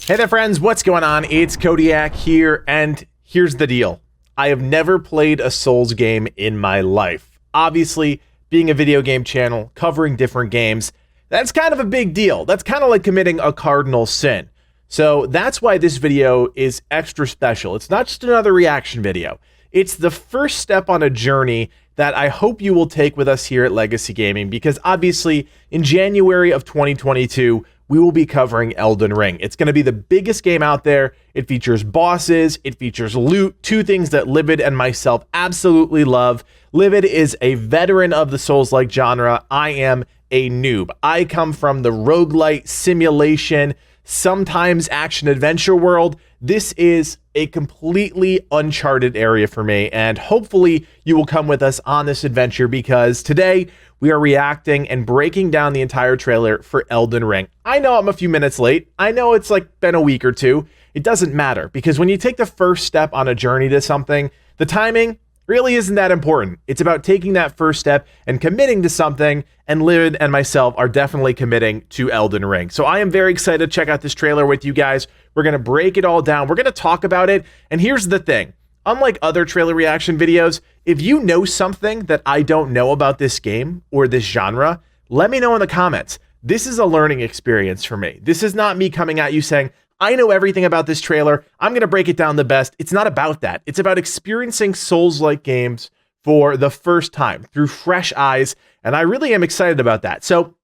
Hey there friends, what's going on? It's Codiak here, and here's the deal. I have never played a Souls game in my life. Obviously, being a video game channel, covering different games, that's kind of a big deal. That's kind of like committing a cardinal sin. So that's why this video is extra special. It's not just another reaction video. It's the first step on a journey that I hope you will take with us here at Legacy Gaming, because obviously in January of 2022, we will be covering Elden Ring. It's going to be the biggest game out there. It features bosses, it features loot, two things that Livid and myself absolutely love. Livid is a veteran of the Souls-like genre. I am a noob. I come from the roguelite simulation, sometimes action-adventure world. This is a completely uncharted area for me, and hopefully you will come with us on this adventure, because today we are reacting and breaking down the entire trailer for Elden Ring. I know I'm a few minutes late. I know it's like been a week or two. It doesn't matter, because when you take the first step on a journey to something, the timing really isn't that important. It's about taking that first step and committing to something, and Livid and myself are definitely committing to Elden Ring. So I am very excited to check out this trailer with you guys. We're going to break it all down. We're going to talk about it. And here's the thing. Unlike other trailer reaction videos, if you know something that I don't know about this game or this genre, let me know in the comments. This is a learning experience for me. This is not me coming at you saying, I know everything about this trailer, I'm going to break it down the best. It's not about that. It's about experiencing Souls-like games for the first time through fresh eyes, and I really am excited about that. So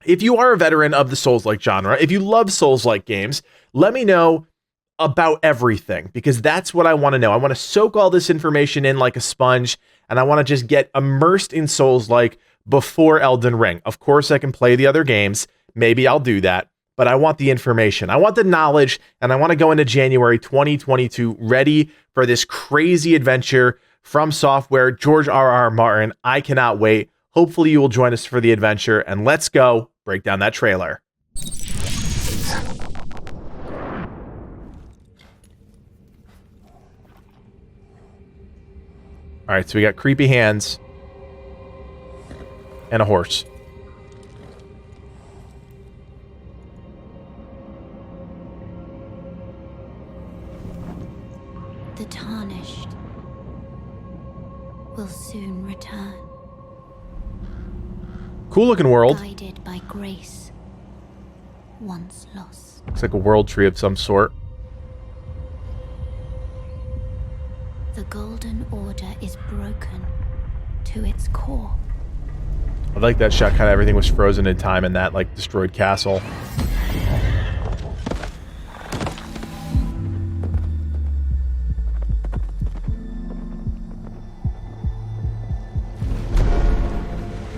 if you are a veteran of the Souls-like genre, if you love Souls-like games, let me know about everything, because that's what I want to know. I want to soak all this information in like a sponge, and I want to just get immersed in Souls-like before Elden Ring. Of course, I can play the other games. Maybe I'll do that. But I want the information, I want the knowledge, and I want to go into January 2022 ready for this crazy adventure from Software, George R.R. Martin. I cannot wait. Hopefully you will join us for the adventure, and let's go break down that trailer. All right, so we got creepy hands and a horse. The tarnished will soon return. Cool looking world. Guided by grace, once lost. Looks like a world tree of some sort. The Golden Order is broken to its core. I like that shot. Kind of everything was frozen in time in that like destroyed castle.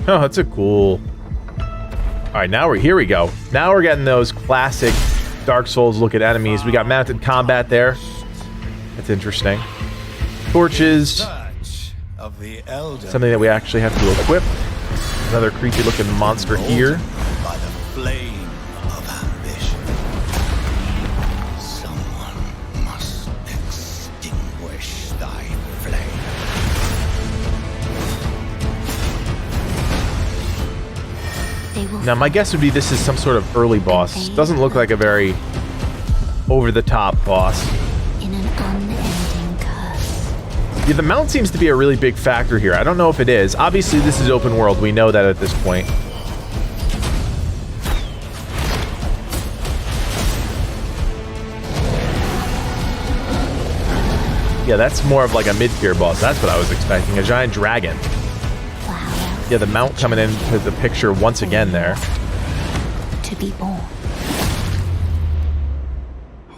Oh, that's a cool... All right, now here we go. Now we're getting those classic Dark Souls looking enemies. We got mounted combat there. That's interesting. Torches. Something that we actually have to equip. Another creepy looking monster here. By the flame of ambition. Someone must extinguish thy flame. Now, my guess would be this is some sort of early boss. Doesn't look like a very over-the-top boss. In an unending curse. Yeah, the mount seems to be a really big factor here. I don't know if it is. Obviously, this is open world. We know that at this point. Yeah, that's more of like a mid-tier boss. That's what I was expecting. A giant dragon. Yeah, the mount coming into the picture once again there. To be born.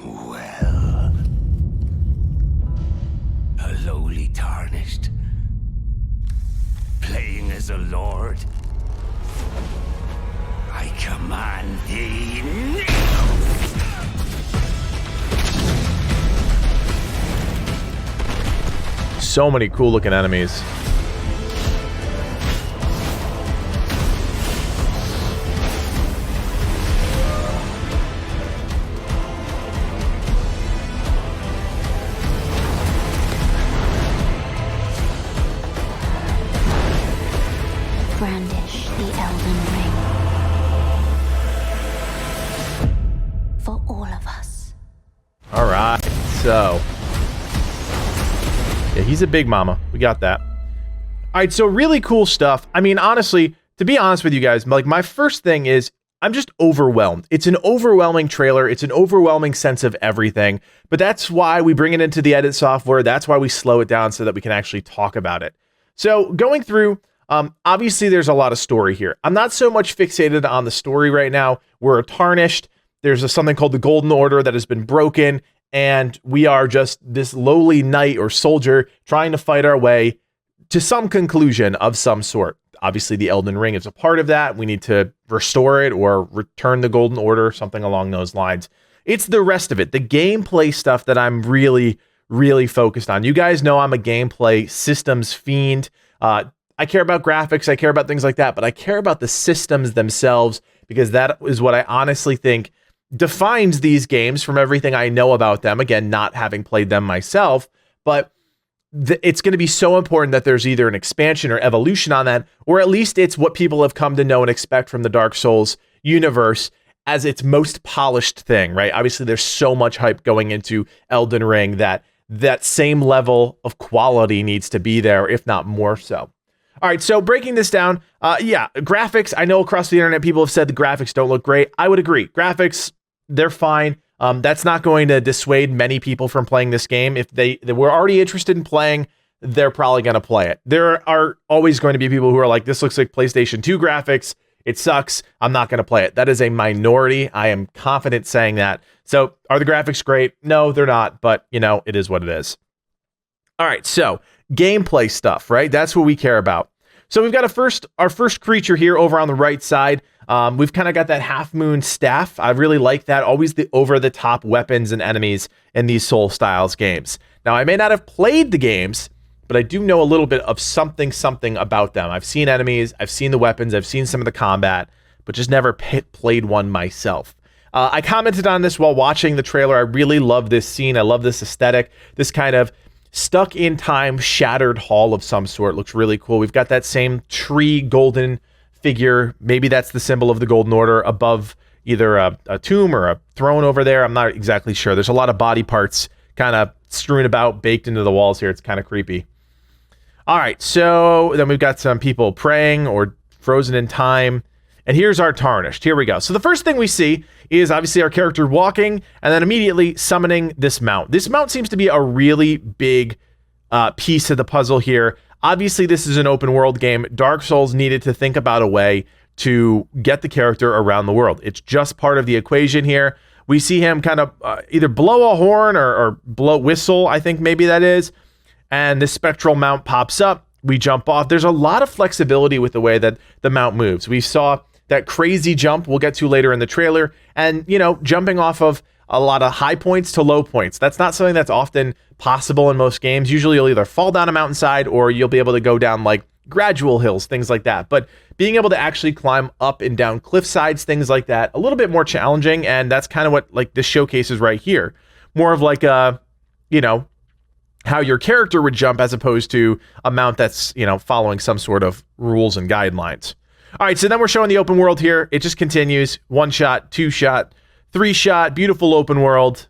Well, a lowly tarnished, playing as a lord. I command thee now. So many cool looking enemies. brandish the Elden Ring. For all of us. So, yeah, he's a big mama. We got that. All right, so really cool stuff. I mean, honestly, to be honest with you guys, like my first thing is I'm just overwhelmed. It's an overwhelming trailer. It's an overwhelming sense of everything. But that's why we bring it into the edit software. That's why we slow it down so that we can actually talk about it. So going through, obviously there's a lot of story here. I'm not so much fixated on the story right now. We're tarnished. There's something called the Golden Order that has been broken. And we are just this lowly knight or soldier trying to fight our way to some conclusion of some sort. Obviously, the Elden Ring is a part of that. We need to restore it or return the Golden Order, something along those lines. It's the rest of it, the gameplay stuff that I'm really, really focused on. You guys know I'm a gameplay systems fiend. I care about graphics. I care about things like that, but I care about the systems themselves because that is what I honestly think defines these games from everything I know about them. Again, not having played them myself, but it's going to be so important that there's either an expansion or evolution on that, or at least it's what people have come to know and expect from the Dark Souls universe as its most polished thing, right? Obviously, there's so much hype going into Elden Ring that same level of quality needs to be there, if not more so. All right, so breaking this down, graphics. I know across the internet, people have said the graphics don't look great. I would agree. Graphics, they're fine. That's not going to dissuade many people from playing this game. If they were already interested in playing, they're probably going to play it. There are always going to be people who are like, this looks like PlayStation 2 graphics. It sucks. I'm not going to play it. That is a minority. I am confident saying that. So are the graphics great? No, they're not. But, it is what it is. All right. So gameplay stuff, right? That's what we care about. So we've got our first creature here over on the right side. We've kind of got that half moon staff. I really like that. Always the over the top weapons and enemies in these Soul Styles games. Now, I may not have played the games, but I do know a little bit of something about them. I've seen enemies, I've seen the weapons, I've seen some of the combat, but just never played one myself. I commented on this while watching the trailer. I really love this scene. I love this aesthetic. This kind of stuck in time, shattered hall of some sort. Looks really cool. We've got that same tree golden figure. Maybe that's the symbol of the Golden Order above either a tomb or a throne over there. I'm not exactly sure. There's a lot of body parts kind of strewn about, baked into the walls here. It's kind of creepy. All right, so then we've got some people praying or frozen in time. And here's our tarnished. Here we go. So the first thing we see is obviously our character walking and then immediately summoning this mount. This mount seems to be a really big piece of the puzzle here. Obviously, this is an open world game. Dark Souls needed to think about a way to get the character around the world. It's just part of the equation here. We see him kind of either blow a horn or blow whistle, I think maybe that is. And this spectral mount pops up. We jump off. There's a lot of flexibility with the way that the mount moves. We saw that crazy jump we'll get to later in the trailer. And, jumping off of a lot of high points to low points. That's not something that's often possible in most games. Usually you'll either fall down a mountainside or you'll be able to go down like gradual hills, things like that. But being able to actually climb up and down cliff sides, things like that, a little bit more challenging. And that's kind of what like this showcases right here. More of like a, how your character would jump as opposed to a mount that's, following some sort of rules and guidelines. All right, so then we're showing the open world here. It just continues. 1 shot, 2 shot, 3 shot, beautiful open world.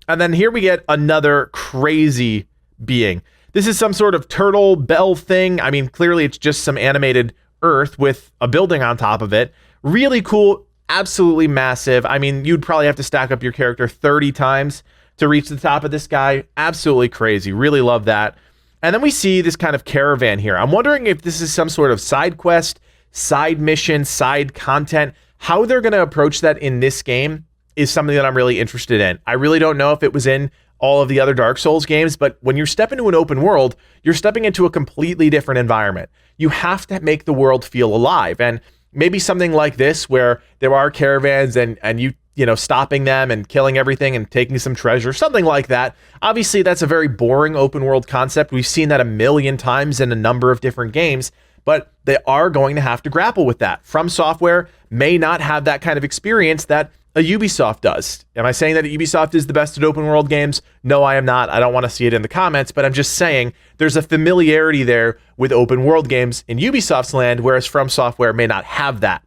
And then here we get another crazy being. This is some sort of turtle bell thing. I mean, clearly it's just some animated earth with a building on top of it. Really cool, absolutely massive. I mean, you'd probably have to stack up your character 30 times to reach the top of this guy. Absolutely crazy. Really love that. And then we see this kind of caravan here. I'm wondering if this is some sort of side quest, side mission, side content. How they're going to approach that in this game is something that I'm really interested in. I really don't know if it was in all of the other Dark Souls games, but when you step into an open world, you're stepping into a completely different environment. You have to make the world feel alive. And maybe something like this where there are caravans and you stopping them and killing everything and taking some treasure, something like that. Obviously, that's a very boring open world concept. We've seen that a million times in a number of different games, but they are going to have to grapple with that. From Software may not have that kind of experience that a Ubisoft does. Am I saying that Ubisoft is the best at open world games? No, I am not. I don't want to see it in the comments, but I'm just saying there's a familiarity there with open world games in Ubisoft's land, whereas From Software may not have that.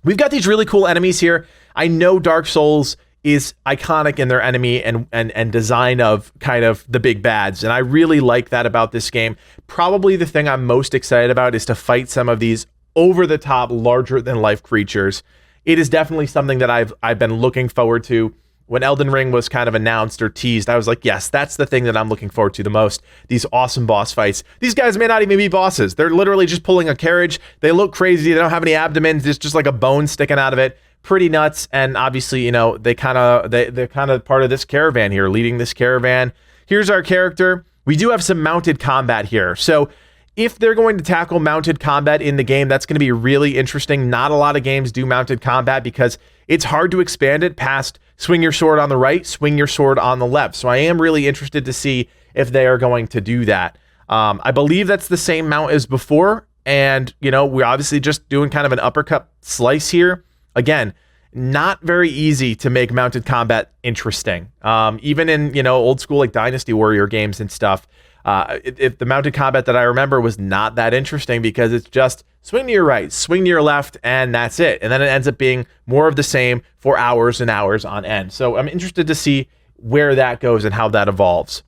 We've got these really cool enemies here. I know Dark Souls is iconic in their enemy and design of kind of the big bads. And I really like that about this game. Probably the thing I'm most excited about is to fight some of these over the top, larger than life creatures. It is definitely something that I've been looking forward to. When Elden Ring was kind of announced or teased, I was like, yes, that's the thing that I'm looking forward to the most. These awesome boss fights. These guys may not even be bosses. They're literally just pulling a carriage. They look crazy. They don't have any abdomens. There's just like a bone sticking out of it. Pretty nuts. And obviously, you know, they're kind of part of this caravan here, leading this caravan. Here's our character. We do have some mounted combat here. So if they're going to tackle mounted combat in the game, that's going to be really interesting. Not a lot of games do mounted combat because it's hard to expand it past swing your sword on the right, swing your sword on the left. So I am really interested to see if they are going to do that. I believe that's the same mount as before. And, you know, we're obviously just doing kind of an uppercut slice here. Again, not very easy to make mounted combat interesting. Even in, you know, old school like Dynasty Warrior games and stuff. If the mounted combat that I remember was not that interesting because it's just swing to your right, swing to your left, and that's it. And then it ends up being more of the same for hours and hours on end. So I'm interested to see where that goes and how that evolves.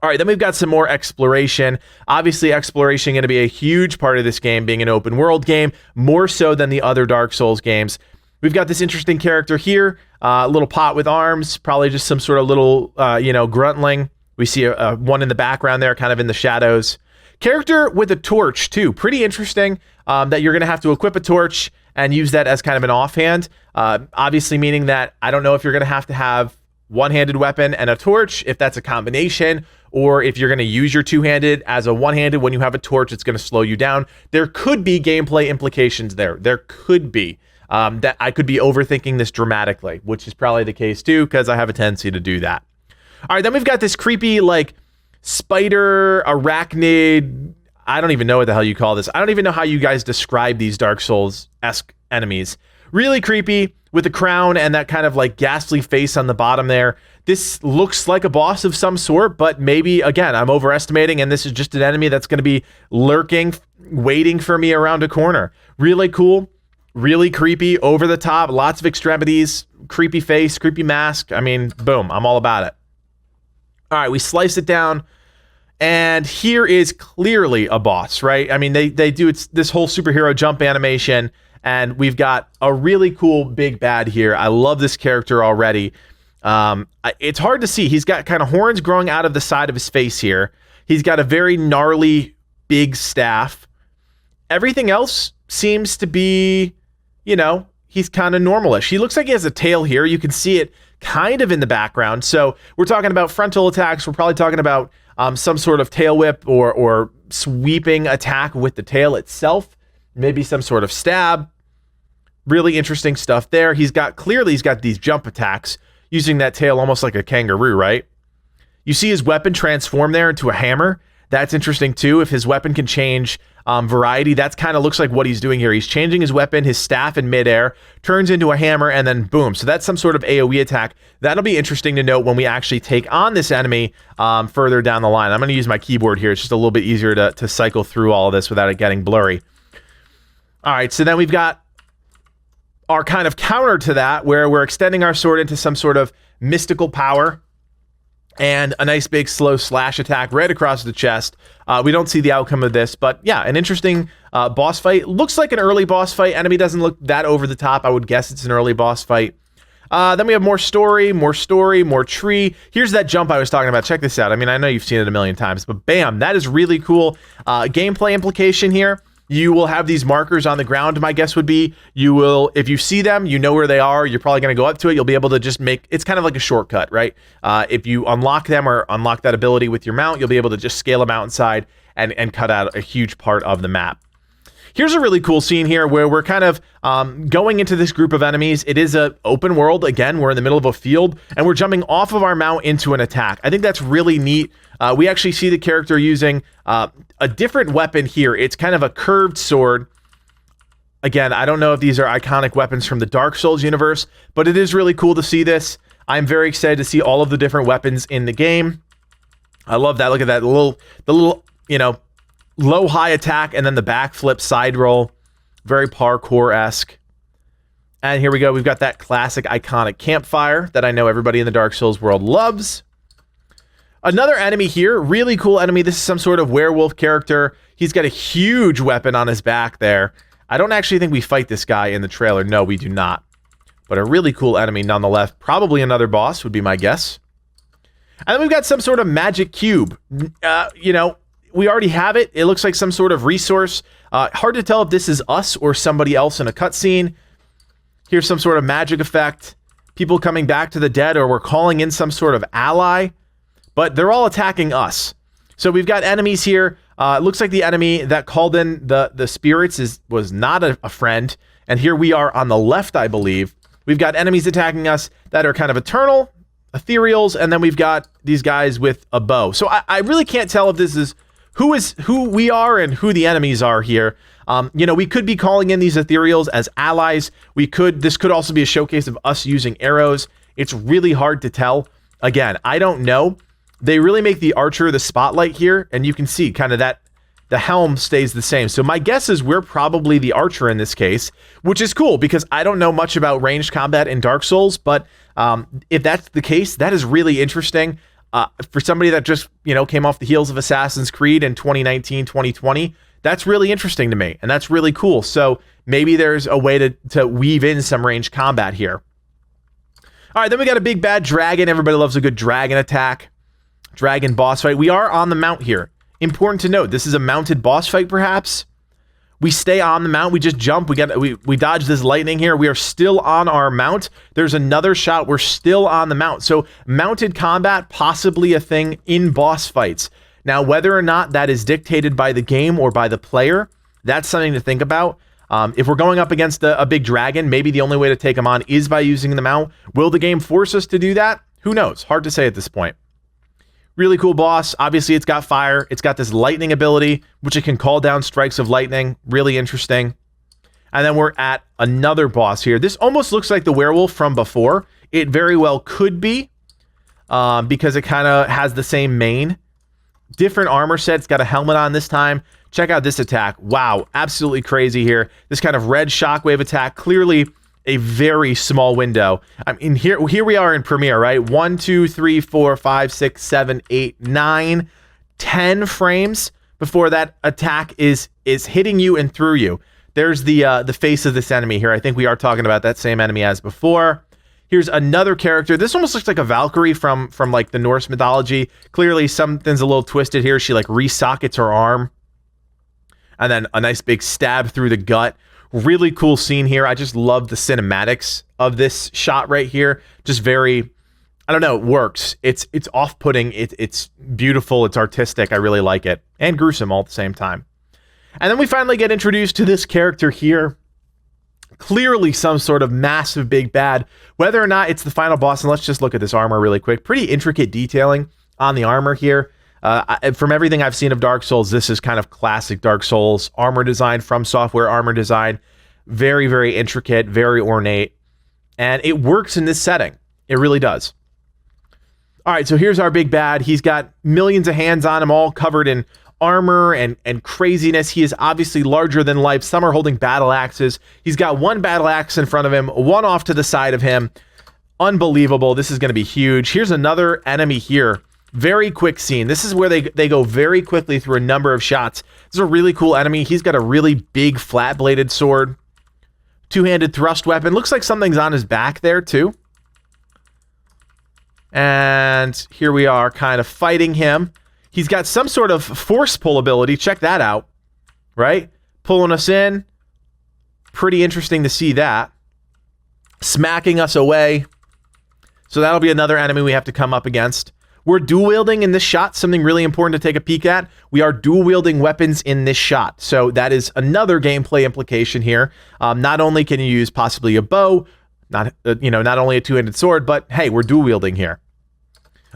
All right, then we've got some more exploration. Obviously, exploration going to be a huge part of this game, being an open world game, more so than the other Dark Souls games. We've got this interesting character here, a little pot with arms, probably just some sort of little, gruntling. We see a one in the background there, kind of in the shadows. Character with a torch, too. Pretty interesting that you're going to have to equip a torch and use that as kind of an offhand. Obviously meaning that I don't know if you're going to have one-handed weapon and a torch, if that's a combination, or if you're going to use your two-handed as a one-handed. When you have a torch, it's going to slow you down. There could be gameplay implications there. There could be. That I could be overthinking this dramatically, which is probably the case, too, because I have a tendency to do that. All right, then we've got this creepy, like, spider, arachnid, I don't even know what the hell you call this. I don't even know how you guys describe these Dark Souls-esque enemies. Really creepy with a crown and that kind of like ghastly face on the bottom there. This looks like a boss of some sort, but maybe, again, I'm overestimating and this is just an enemy that's going to be lurking, waiting for me around a corner. Really cool, really creepy, over the top, lots of extremities, creepy face, creepy mask. I mean, boom, I'm all about it. All right, we slice it down, and here is clearly a boss, right? I mean, they do this whole superhero jump animation, and we've got a really cool big bad here. I love this character already. It's hard to see. He's got kind of horns growing out of the side of his face here. He's got a very gnarly big staff. Everything else seems to be, you know, he's kind of normalish. He looks like he has a tail here. You can see it kind of in the background. So we're talking about frontal attacks. We're probably talking about some sort of tail whip or sweeping attack with the tail itself. Maybe some sort of stab. Really interesting stuff there. Clearly he's got these jump attacks using that tail almost like a kangaroo, right? You see his weapon transform there into a hammer. That's interesting too. If his weapon can change variety, that's kind of looks like what he's doing here. He's changing his weapon, his staff in midair, turns into a hammer, and then boom. So that's some sort of AoE attack. That'll be interesting to note when we actually take on this enemy further down the line. I'm going to use my keyboard here. It's just a little bit easier to cycle through all of this without it getting blurry. All right, so then we've got our kind of counter to that, where we're extending our sword into some sort of mystical power. And a nice big slow slash attack right across the chest. We don't see the outcome of this, but yeah, an interesting boss fight. Looks like an early boss fight. Enemy doesn't look that over the top. I would guess it's an early boss fight. Then we have more story, more tree. Here's that jump I was talking about. Check this out. I mean, I know you've seen it a million times, but bam, that is really cool. Gameplay implication here. You will have these markers on the ground. My guess would be you will, if you see them, you know where they are. You're probably going to go up to it. You'll be able to just it's kind of like a shortcut, right? If you unlock them or unlock that ability with your mount, you'll be able to just scale them outside and cut out a huge part of the map. Here's a really cool scene here where we're kind of going into this group of enemies. It is an open world. Again, we're in the middle of a field and we're jumping off of our mount into an attack. I think that's really neat. We actually see the character using a different weapon here. It's kind of a curved sword. Again, I don't know if these are iconic weapons from the Dark Souls universe, but it is really cool to see this. I'm very excited to see all of the different weapons in the game. I love that. Look at that. The little, low high attack and then the backflip side roll. Very parkour-esque. And here we go. We've got that classic iconic campfire that I know everybody in the Dark Souls world loves. Another enemy here, really cool enemy. This is some sort of werewolf character. He's got a huge weapon on his back there. I don't actually think we fight this guy in the trailer. No, we do not. But a really cool enemy nonetheless. Probably another boss would be my guess. And then we've got some sort of magic cube. You know, we already have it. It looks like some sort of resource. Hard to tell if this is us or somebody else in a cutscene. Here's some sort of magic effect. People coming back to the dead, or we're calling in some sort of ally. But they're all attacking us. So we've got enemies here. It looks like the enemy that called in the spirits was not a friend. And here we are on the left, I believe. We've got enemies attacking us that are kind of eternal, ethereals, and then we've got these guys with a bow. So I really can't tell if this is who we are and who the enemies are here. You know, we could be calling in these ethereals as allies. This could also be a showcase of us using arrows. It's really hard to tell. Again, I don't know. They really make the archer the spotlight here, and you can see kind of that the helm stays the same. So my guess is we're probably the archer in this case, which is cool because I don't know much about ranged combat in Dark Souls, but if that's the case, that is really interesting. For somebody that just, you know, came off the heels of Assassin's Creed in 2019, 2020, that's really interesting to me, and that's really cool. So maybe there's a way to weave in some ranged combat here. All right, then we got a big bad dragon. Everybody loves a good dragon attack. Dragon boss fight. We are on the mount here. Important to note, this is a mounted boss fight, perhaps. We stay on the mount. We just jump. We dodge this lightning here. We are still on our mount. There's another shot. We're still on the mount. So mounted combat, possibly a thing in boss fights. Now, whether or not that is dictated by the game or by the player, that's something to think about. If we're going up against a big dragon, maybe the only way to take him on is by using the mount. Will the game force us to do that? Who knows? Hard to say at this point. Really cool boss. Obviously, it's got fire. It's got this lightning ability, which it can call down strikes of lightning. Really interesting. And then we're at another boss here. This almost looks like the werewolf from before. It very well could be, because it kind of has the same mane. Different armor set. It's got a helmet on this time. Check out this attack. Wow, absolutely crazy here. This kind of red shockwave attack. Clearly a very small window. I mean, here we are in Premiere, right? 1, 2, 3, 4, 5, 6, 7, 8, 9, 10 frames before that attack is hitting you and through you. There's the face of this enemy here. I think we are talking about that same enemy as before. Here's another character. This almost looks like a Valkyrie from like the Norse mythology. Clearly something's a little twisted here. She like resockets her arm. And then a nice big stab through the gut. Really cool scene here. I just love the cinematics of this shot right here. Just very, I don't know, it works. It's off-putting. It's beautiful. It's artistic. I really like it. And gruesome all at the same time. And then we finally get introduced to this character here. Clearly some sort of massive big bad. Whether or not it's the final boss, and let's just look at this armor really quick. Pretty intricate detailing on the armor here. From everything I've seen of Dark Souls, this is kind of classic Dark Souls armor design from Software Armor Design. Very, very intricate, very ornate, and it works in this setting. It really does. All right, so here's our big bad. He's got millions of hands on him, all covered in armor and craziness. He is obviously larger than life. Some are holding battle axes. He's got one battle axe in front of him, one off to the side of him. Unbelievable. This is going to be huge. Here's another enemy here. Very quick scene. This is where they go very quickly through a number of shots. This is a really cool enemy. He's got a really big flat-bladed sword. Two-handed thrust weapon. Looks like something's on his back there, too. And here we are kind of fighting him. He's got some sort of force pull ability. Check that out. Right? Pulling us in. Pretty interesting to see that. Smacking us away. So that'll be another enemy we have to come up against. We're dual wielding in this shot, something really important to take a peek at. We are dual wielding weapons in this shot. So that is another gameplay implication here. Not only can you use possibly a bow, not only a two-handed sword, but hey, we're dual wielding here.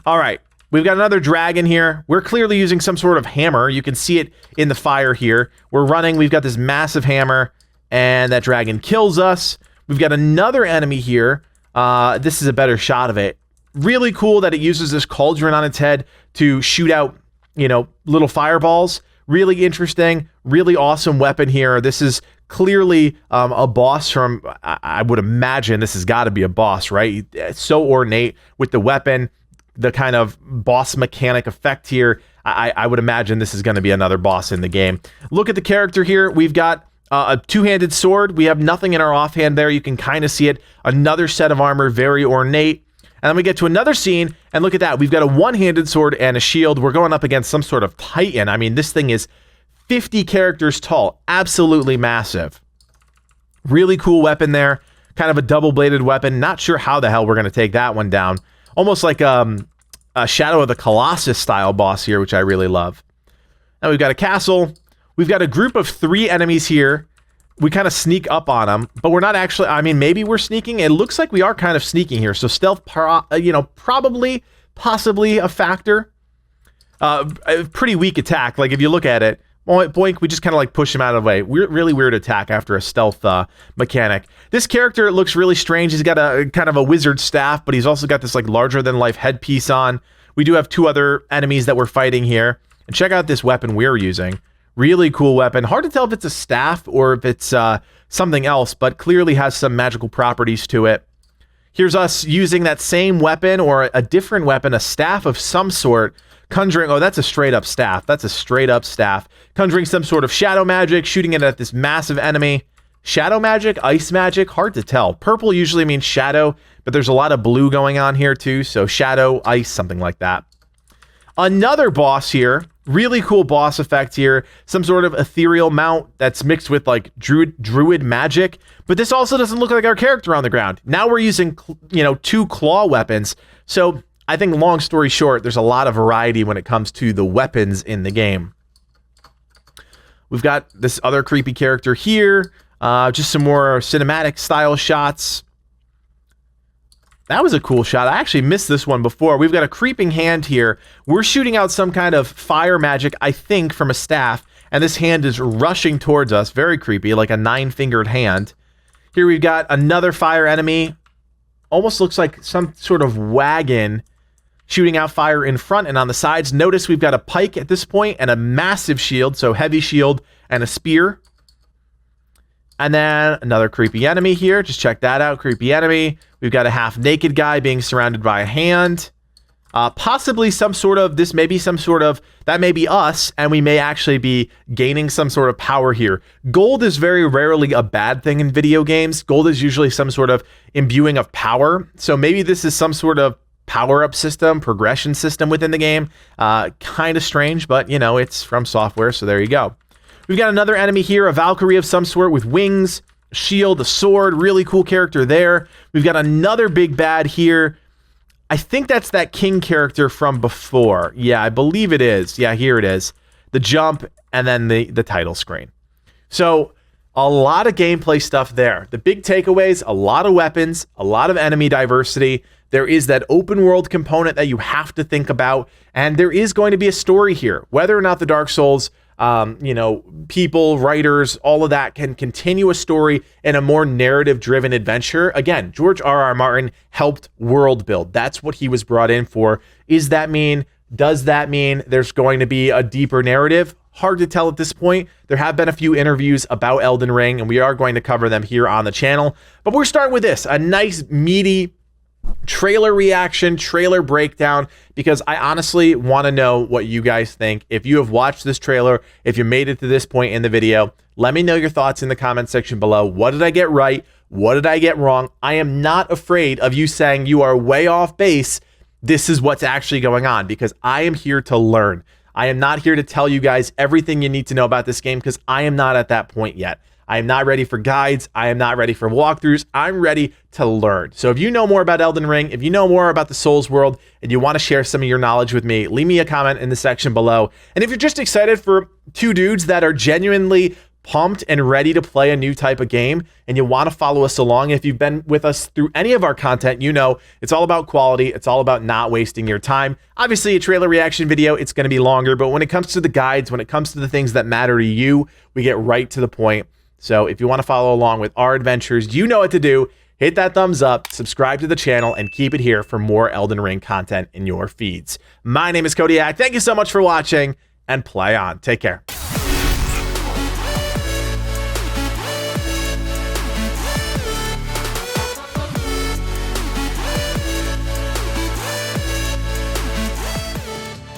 All right, we've got another dragon here. We're clearly using some sort of hammer. You can see it in the fire here. We're running, we've got this massive hammer, and that dragon kills us. We've got another enemy here. This is a better shot of it. Really cool that it uses this cauldron on its head to shoot out, little fireballs. Really interesting, really awesome weapon here. This is clearly a boss from, I would imagine this has got to be a boss, right? It's so ornate with the weapon, the kind of boss mechanic effect here. I would imagine this is going to be another boss in the game. Look at the character here. We've got a two-handed sword. We have nothing in our offhand there. You can kind of see it. Another set of armor, very ornate. And then we get to another scene, and look at that. We've got a one-handed sword and a shield. We're going up against some sort of titan. I mean, this thing is 50 characters tall. Absolutely massive. Really cool weapon there. Kind of a double-bladed weapon. Not sure how the hell we're going to take that one down. Almost like a Shadow of the Colossus style boss here, which I really love. Now we've got a castle. We've got a group of 3 enemies here. We kind of sneak up on them, but we're not actually, I mean, maybe we're sneaking. It looks like we are kind of sneaking here. So stealth, probably, possibly a factor. A pretty weak attack. Like if you look at it, boink, we just kind of like push him out of the way. Really weird attack after a stealth mechanic. This character looks really strange. He's got a kind of a wizard staff, but he's also got this like larger than life headpiece on. We do have 2 other enemies that we're fighting here. And check out this weapon we're using. Really cool weapon. Hard to tell if it's a staff or if it's something else, but clearly has some magical properties to it. Here's us using that same weapon or a different weapon, a staff of some sort, conjuring, oh, that's a straight up staff. That's a straight up staff. Conjuring some sort of shadow magic, shooting it at this massive enemy. Shadow magic, ice magic, hard to tell. Purple usually means shadow, but there's a lot of blue going on here too, so shadow, ice, something like that. Another boss here. Really cool boss effect here. Some sort of ethereal mount that's mixed with like druid magic. But this also doesn't look like our character on the ground. Now we're using, 2 claw weapons. So I think long story short, there's a lot of variety when it comes to the weapons in the game. We've got this other creepy character here. Just some more cinematic style shots. That was a cool shot. I actually missed this one before. We've got a creeping hand here. We're shooting out some kind of fire magic, I think, from a staff. And this hand is rushing towards us. Very creepy, like a 9-fingered hand. Here we've got another fire enemy. Almost looks like some sort of wagon shooting out fire in front and on the sides. Notice we've got a pike at this point and a massive shield. So heavy shield and a spear. And then another creepy enemy here. Just check that out. Creepy enemy. We've got a half-naked guy being surrounded by a hand. Possibly some sort of, this may be some sort of, that may be us, and we may actually be gaining some sort of power here. Gold is very rarely a bad thing in video games. Gold is usually some sort of imbuing of power. So maybe this is some sort of power-up system, progression system within the game. Kind of strange, but, it's from software, so there you go. We've got another enemy here, a Valkyrie of some sort with wings, shield, a sword, really cool character there. We've got another big bad here. I think that's that king character from before. Yeah, I believe it is. Yeah, here it is. The jump and then the title screen. So a lot of gameplay stuff there. The big takeaways, a lot of weapons, a lot of enemy diversity. There is that open world component that you have to think about. And there is going to be a story here. Whether or not the Dark Souls people, writers, all of that can continue a story in a more narrative-driven adventure. Again, George R.R. Martin helped world build. That's what he was brought in for. Does that mean there's going to be a deeper narrative? Hard to tell at this point. There have been a few interviews about Elden Ring, and we are going to cover them here on the channel. But we're starting with this, a nice, meaty trailer reaction, trailer breakdown, because I honestly want to know what you guys think. If you have watched this trailer, if you made it to this point in the video, let me know your thoughts in the comment section below. What did I get right? What did I get wrong? I am not afraid of you saying you are way off base. This is what's actually going on, because I am here to learn. I am not here to tell you guys everything you need to know about this game, because I am not at that point yet. I am not ready for guides. I am not ready for walkthroughs. I'm ready to learn. So if you know more about Elden Ring, if you know more about the Souls world, and you want to share some of your knowledge with me, leave me a comment in the section below. And if you're just excited for 2 dudes that are genuinely pumped and ready to play a new type of game, and you want to follow us along, if you've been with us through any of our content, you know it's all about quality. It's all about not wasting your time. Obviously, a trailer reaction video, it's going to be longer, but when it comes to the guides, when it comes to the things that matter to you, we get right to the point. So if you want to follow along with our adventures, you know what to do. Hit that thumbs up, subscribe to the channel, and keep it here for more Elden Ring content in your feeds. My name is Codiak. Thank you so much for watching, and play on. Take care.